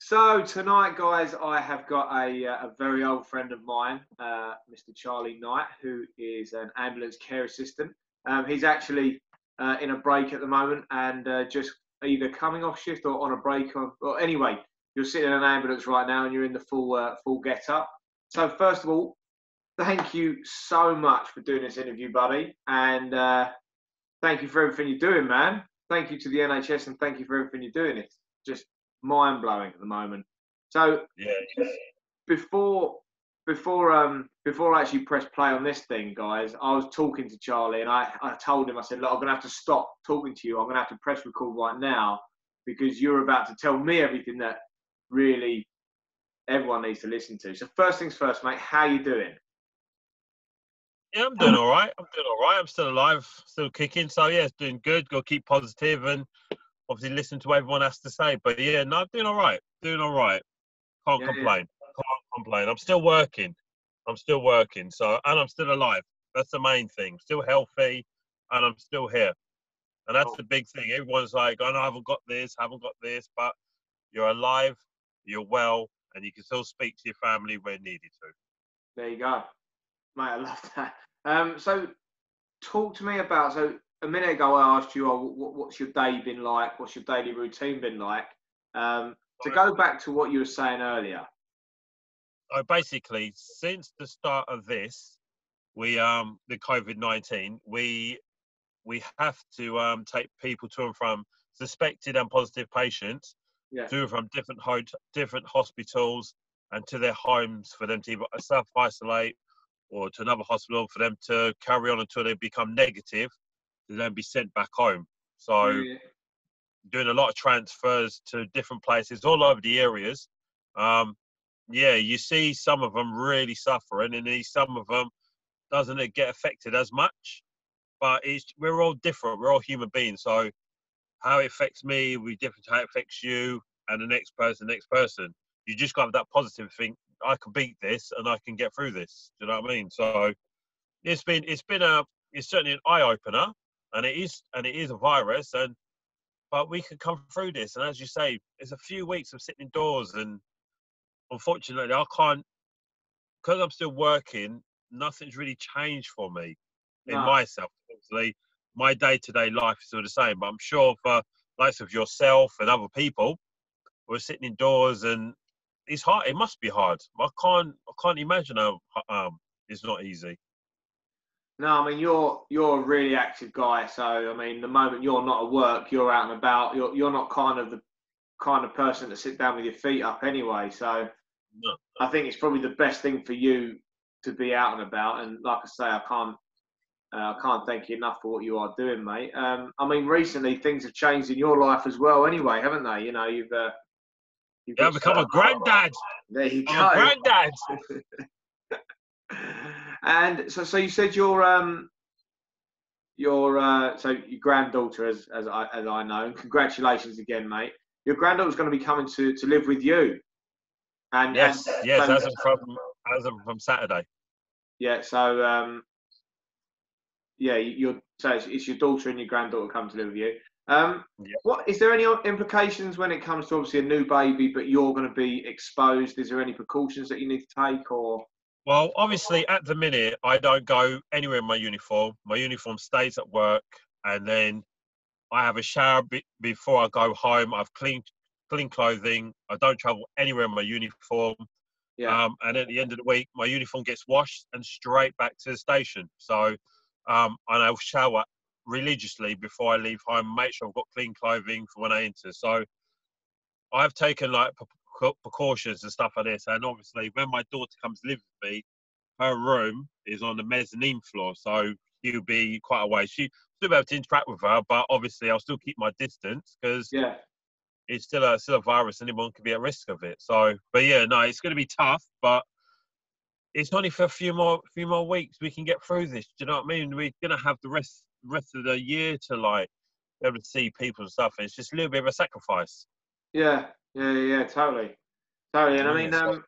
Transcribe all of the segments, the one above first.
So tonight, guys, I have got a very old friend of mine, Mr. Charlie Knight, who is an ambulance care assistant. He's actually in a break at the moment and just either coming off shift or on a break. Or anyway, you're sitting in an ambulance right now and you're in the full get up. So first of all, thank you so much for doing this interview, buddy, and thank you for everything you're doing, man. Thank you to the NHS and thank you for everything you're doing. It's just mind blowing at the moment. So Yeah, before I actually press play on this thing, guys, I was talking to Charlie and I told him, I said, look, I'm gonna have to stop talking to you. I'm gonna have to press record right now because you're about to tell me everything that really everyone needs to listen to. So first things first, mate, how you doing? yeah, I'm doing all right. I'm still alive, still kicking. So yeah, it's doing good. Got to keep positive and obviously listen to what everyone has to say. But yeah, no, I'm doing all right. Can't Yeah, complain. Can't complain. I'm still working. So and I'm still alive. That's the main thing. Still healthy, and I'm still here. And that's the big thing. Everyone's like, "Oh no, I haven't got this, but you're alive, you're well, and you can still speak to your family when needed to. there you go. Mate, I love that. So talk to me about, so a minute ago I asked you, oh, what's your day been like? What's your daily routine been like? To go back to what you were saying earlier. So basically, since the start of this, we the COVID-19, we have to take people to and from suspected and positive patients Yeah. to and from different hospitals and to their homes for them to either self-isolate or to another hospital for them to carry on until they become negative to then be sent back home. So Yeah. doing a lot of transfers to different places all over the areas. Yeah, you see some of them really suffering, and some of them doesn't it get affected as much. But we're all different. We're all human beings. So how it affects me will be different to how it affects you and the next person. You just got to have that positive thing. I can beat this and I can get through this. Do you know what I mean? So it's certainly an eye opener, and it is a virus, but we can come through this. And as you say, it's a few weeks of sitting indoors, and unfortunately, I can't, because I'm still working. Nothing's really changed for me in No. myself. Obviously, my day-to-day life is still the same, but I'm sure for likes of yourself and other people, we're sitting indoors, and it's hard. It must be hard. I can't imagine how it's not easy. No, I mean you're a really active guy. So I mean, the moment you're not at work, you're out and about. You're not kind of the kind of person to sit down with your feet up anyway. So No. I think it's probably the best thing for you to be out and about. And like I say, I can't thank you enough for what you are doing, mate. I mean, recently things have changed in your life as well, anyway, haven't they? You know, you've Yeah, got I've become a granddad. There you go. I'm a granddad. And so you said your so your granddaughter, as I know, and congratulations again, mate. Your granddaughter's going to be coming to live with you. And Yes, so, as of from Saturday. yeah, so yeah, so it's your daughter and your granddaughter come to live with you. Yeah. What is there any implications when it comes to obviously a new baby, but you're going to be exposed? Is there any precautions that you need to take, or? Well, obviously, at the minute, I don't go anywhere in my uniform. My uniform stays at work, and then I have a shower before I go home. I've clean clothing. I don't travel anywhere in my uniform. Yeah. And at the end of the week, my uniform gets washed and straight back to the station. So, and I'll shower religiously before I leave home. Make sure I've got clean clothing for when I enter. So, I've taken like precautions and stuff like this. And obviously, when my daughter comes to live with me, her room is on the mezzanine floor, so she'll be quite a way. She'll still be able to interact with her, but obviously I'll still keep my distance because Yeah. it's still a virus. Anyone could be at risk of it. So, but yeah, no, it's going to be tough, but it's only for a few more weeks. We can get through this. Do you know what I mean? We're going to have the rest of the year to like be able to see people and stuff. And it's just a little bit of a sacrifice. Yeah. Totally. And I mean, So,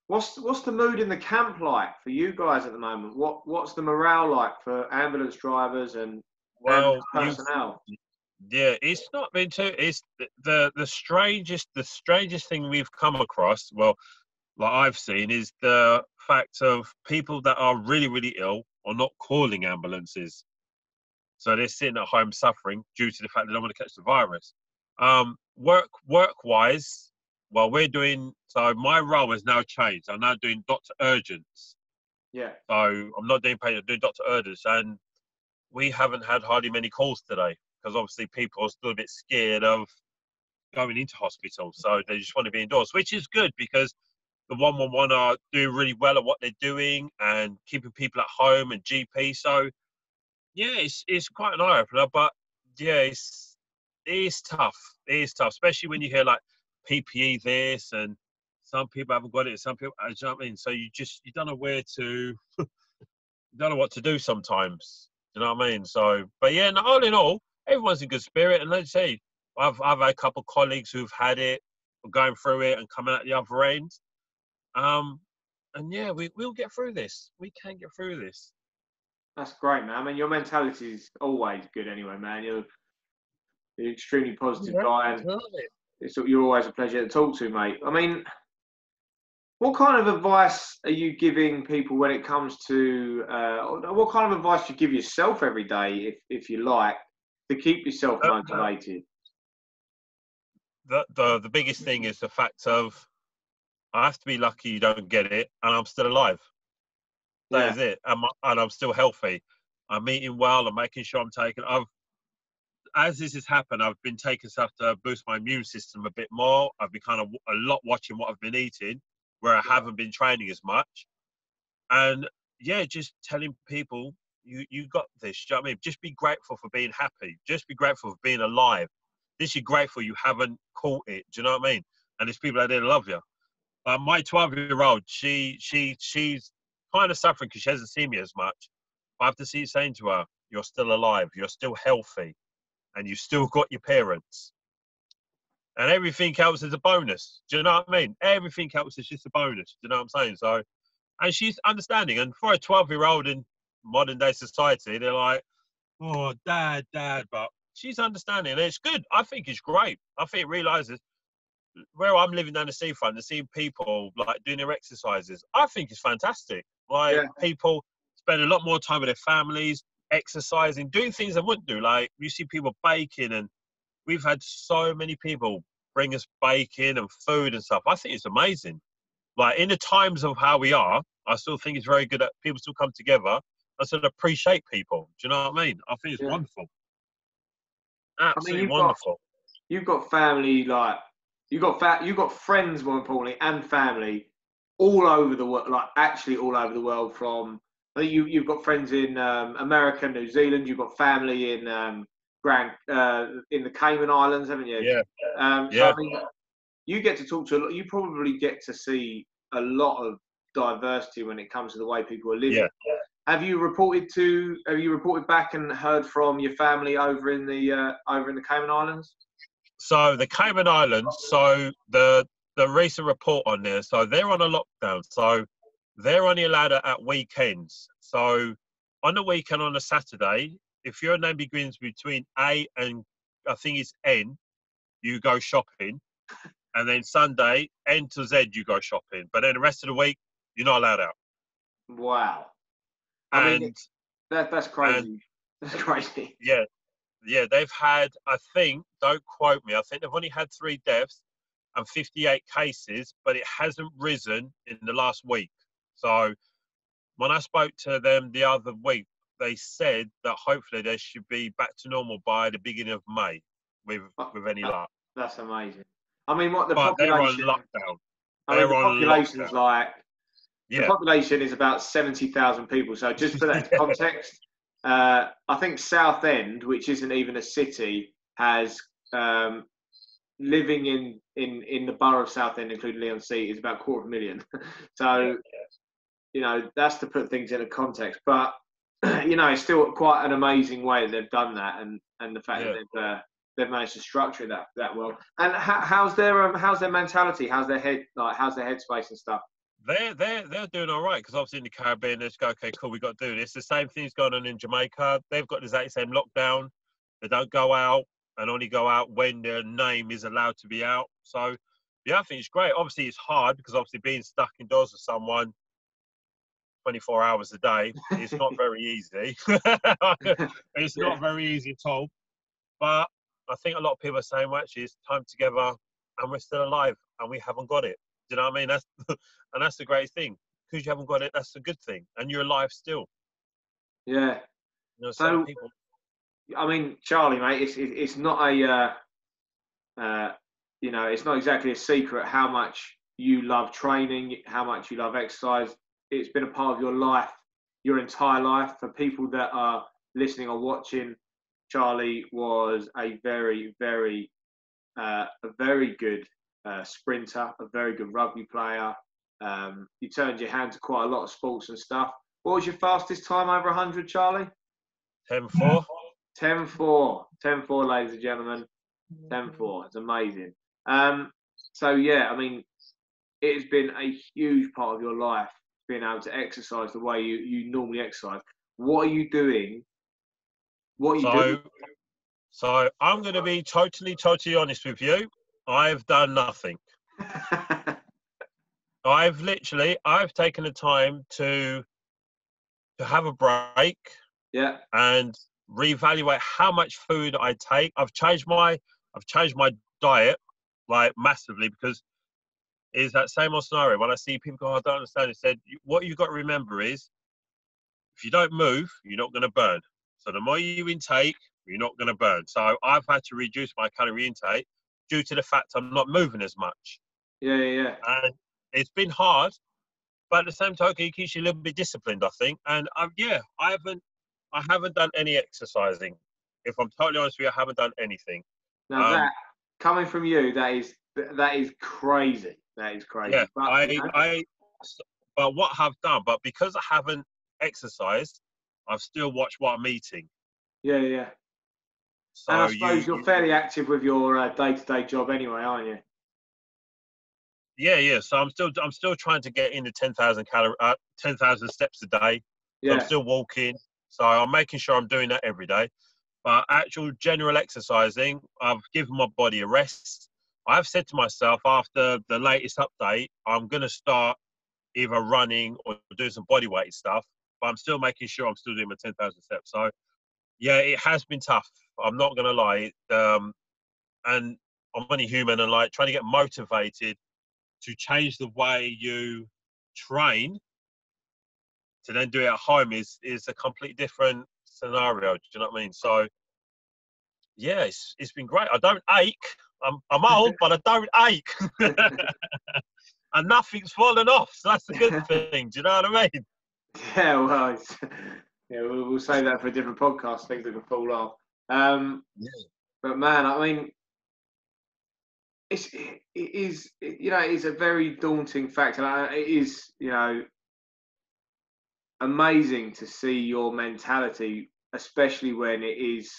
what's the mood in the camp like for you guys at the moment? What's the morale like for ambulance drivers and well, ambulance personnel? Yeah, it's not been too. It's the strangest thing we've come across. Well, like I've seen, is the fact of people that are really really ill are not calling ambulances, so they're sitting at home suffering due to the fact they don't want to catch the virus. Work wise, well, we're doing. So my role has now changed. I'm now doing Doctor Urgents. Yeah. So I'm not doing patient, I'm doing Doctor Urgents, and we haven't had hardly many calls today because obviously people are still a bit scared of going into hospital, so they just want to be indoors, which is good because the 111 are doing really well at what they're doing and keeping people at home and GP. So yeah, it's quite an eye opener, but yeah, it is tough. It is tough, especially when you hear like PPE this and some people haven't got it, some people, you know what I mean? So you don't know where to, you don't know what to do sometimes. You know what I mean? So, but yeah, no, all in all, everyone's in good spirit. And let's say I've had a couple of colleagues who've had it, or going through it and coming out the other end. Um, and yeah, we'll get through this. We can get through this. That's great, man. I mean, your mentality is always good anyway, man. You're an extremely positive Yeah, guy, and totally. you're always a pleasure to talk to, mate. I mean, what kind of advice are you giving people when it comes to what kind of advice do you give yourself every day, if you like, to keep yourself motivated? The biggest thing is the fact of I have to be lucky you don't get it, and I'm still alive. That Yeah, is it, and I'm still healthy. I'm eating well. I'm making sure I'm taking. As this has happened, I've been taking stuff to boost my immune system a bit more. I've been kind of a lot watching what I've been eating, where I yeah, haven't been training as much. And yeah, just telling people you got this. Do you know what I mean? Just be grateful for being happy. Just be grateful for being alive. This you're grateful you haven't caught it. Do you know what I mean? And there's people out there that love you. My 12-year-old, she's kind of suffering because she hasn't seen me as much. I have to see saying to her, "You're still alive. You're still healthy, and you still got your parents." And everything else is a bonus. Do you know what I mean? Everything else is just a bonus. Do you know what I'm saying? So, and she's understanding. And for a 12-year-old in modern day society, they're like, "Oh, dad," but she's understanding, and it's good. I think it's great. I think it realizes where I'm living down the seafront and seeing people like doing their exercises. I think it's fantastic. Like yeah, people spend a lot more time with their families, exercising, doing things they wouldn't do. Like you see people baking, and we've had so many people bring us bacon and food and stuff. I think it's amazing. Like in the times of how we are, I still think it's very good that people still come together and sort of appreciate people. Do you know what I mean? I think it's yeah. wonderful. I mean, Absolutely wonderful. you've got family, like you've got friends, more importantly, and family all over the world, like actually all over the world. From I think you've got friends in America, New Zealand. You've got family in in the Cayman Islands, haven't you? Yeah, So I yeah, mean, you get to talk to a lot. You probably get to see a lot of diversity when it comes to the way people are living. yeah. Have you reported back and heard from your family over in the Cayman Islands? So the Cayman Islands, so the recent report on there, so they're on a lockdown. So they're only allowed at weekends. So on the weekend on a Saturday, if your name begins between A and I think it's N, you go shopping. And then Sunday, N to Z, you go shopping. But then the rest of the week, you're not allowed out. Wow. I mean, And that's and crazy. That's crazy. yeah, yeah, they've had, I think, don't quote me, I think they've only had 3 deaths and 58 cases, but it hasn't risen in the last week. So when I spoke to them the other week, they said that hopefully they should be back to normal by the beginning of May with Uh, with any that- luck. That's amazing. I mean, what the But they're on population? lockdown. I mean, They're the on population's lockdown. like the Yeah. population is about 70,000 people. So just put that into Yeah. context. I think Southend, which isn't even a city, has living in the borough of Southend, including Leon Sea, is about 250,000. Yeah. So that's to put things into context. But it's still quite an amazing way that they've done that, and the fact Yeah. that they've managed to structure that well. And how's their mentality? How's their head like? How's their headspace and stuff? They're doing all right because obviously in the Caribbean they just go, okay, cool, we got to do this. The same thing's going on in Jamaica. They've got the exact same lockdown. They don't go out. and only go out when their name is allowed to be out. So, yeah, I think it's great. Obviously, it's hard because obviously being stuck indoors with someone 24 hours a day is not very easy. It's not very easy at all. But I think a lot of people are saying, well, actually, it's time together and we're still alive and we haven't got it. Do you know what I mean? And that's the great thing. Because you haven't got it, that's a good thing. And you're alive still. Yeah. You know, some So, people. I mean, Charlie, mate, it's not you know, it's not exactly a secret how much you love training, how much you love exercise. It's been a part of your life, your entire life. For people that are listening or watching, Charlie was a very good sprinter, a very good rugby player. You turned your hand to quite a lot of sports and stuff. What was your fastest time over 100, Charlie? 10-4. 10-4. 10-4, ladies and gentlemen. 10-4. It's amazing. So, yeah, I mean, it has been a huge part of your life being able to exercise the way you normally exercise. What are you doing? What are you doing? So I'm going to be totally honest with you. I've done nothing. I've taken the time to have a break. Yeah. And reevaluate how much food I take. I've changed my diet like massively, because it's that same old scenario. When I see people go, I don't understand. It said, what you've got to remember is, if you don't move, you're not going to burn. So the more you intake, you're not going to burn. So I've had to reduce my calorie intake due to the fact I'm not moving as much. Yeah. And it's been hard, but at the same token, it keeps you a little bit disciplined, I think. And I haven't done any exercising. If I'm totally honest with you, I haven't done anything. Now that, coming from you, that is crazy. That is crazy. Yeah, But, but what I've done, but because I haven't exercised, I've still watched what I'm eating. Yeah. So and I suppose you're fairly active with your day-to-day job anyway, aren't you? Yeah. So I'm still trying to get in the 10,000 steps a day. So Yeah. I'm still walking. So I'm making sure I'm doing that every day. But actual general exercising, I've given my body a rest. I've said to myself, after the latest update, I'm going to start either running or doing some body weight stuff. But I'm still making sure I'm still doing my 10,000 steps. So, yeah, it has been tough. I'm not going to lie. And I'm only human, and like trying to get motivated to change the way you train to then do it at home is a completely different scenario. Do you know what I mean? So, yeah, it's been great. I don't ache. I'm old, but I don't ache. And nothing's fallen off. So that's a good thing. Do you know what I mean? Yeah, well, we'll save that for a different podcast. Things that can fall off. Yeah. But man, I mean, it is it's a very daunting fact, and it is amazing to see your mentality, especially when it is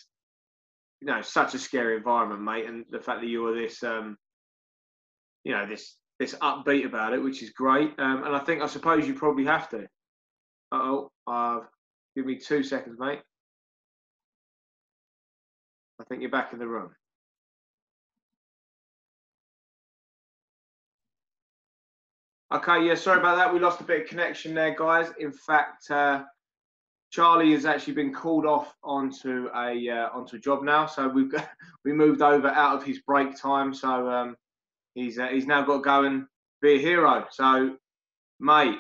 such a scary environment, mate, and the fact that you are this this upbeat about it, which is great. And I suppose you probably have to. Give me 2 seconds, mate. I think you're back in the room. Okay, yeah, sorry about that. We lost a bit of connection there, guys. In fact, Charlie has actually been called off onto a job now, so we moved over out of his break time. So he's now got to go and be a hero. So, mate,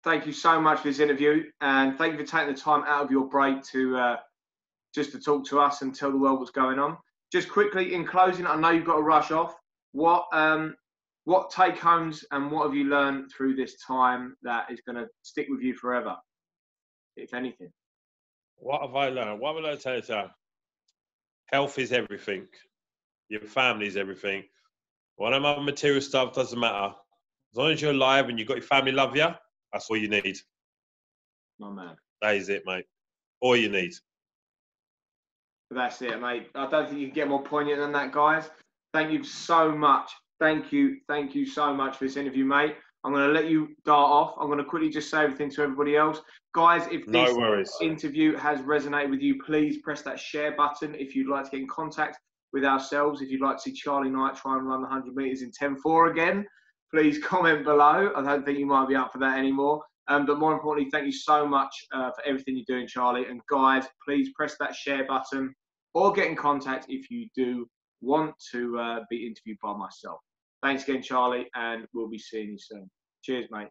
thank you so much for this interview, and thank you for taking the time out of your break to just to talk to us and tell the world what's going on. Just quickly in closing, I know you've got to rush off. What take homes and what have you learned through this time that is going to stick with you forever, if anything? What have I learned? What will I tell you? Health is everything. Your family is everything. One of my material stuff doesn't matter. As long as you're alive and you've got your family love you, that's all you need. My man. That is it, mate. All you need. That's it, mate. I don't think you can get more poignant than that, guys. Thank you so much. Thank you so much for this interview, mate. I'm going to let you dart off. I'm going to quickly just say everything to everybody else. Guys, if this interview has resonated with you, please press that share button. If you'd like to get in contact with ourselves, if you'd like to see Charlie Knight try and run the 100 metres in 10.4 again, please comment below. I don't think you might be up for that anymore. But more importantly, thank you so much for everything you're doing, Charlie. And guys, please press that share button or get in contact if you do want to be interviewed by myself. Thanks again, Charlie, and we'll be seeing you soon. Cheers, mate.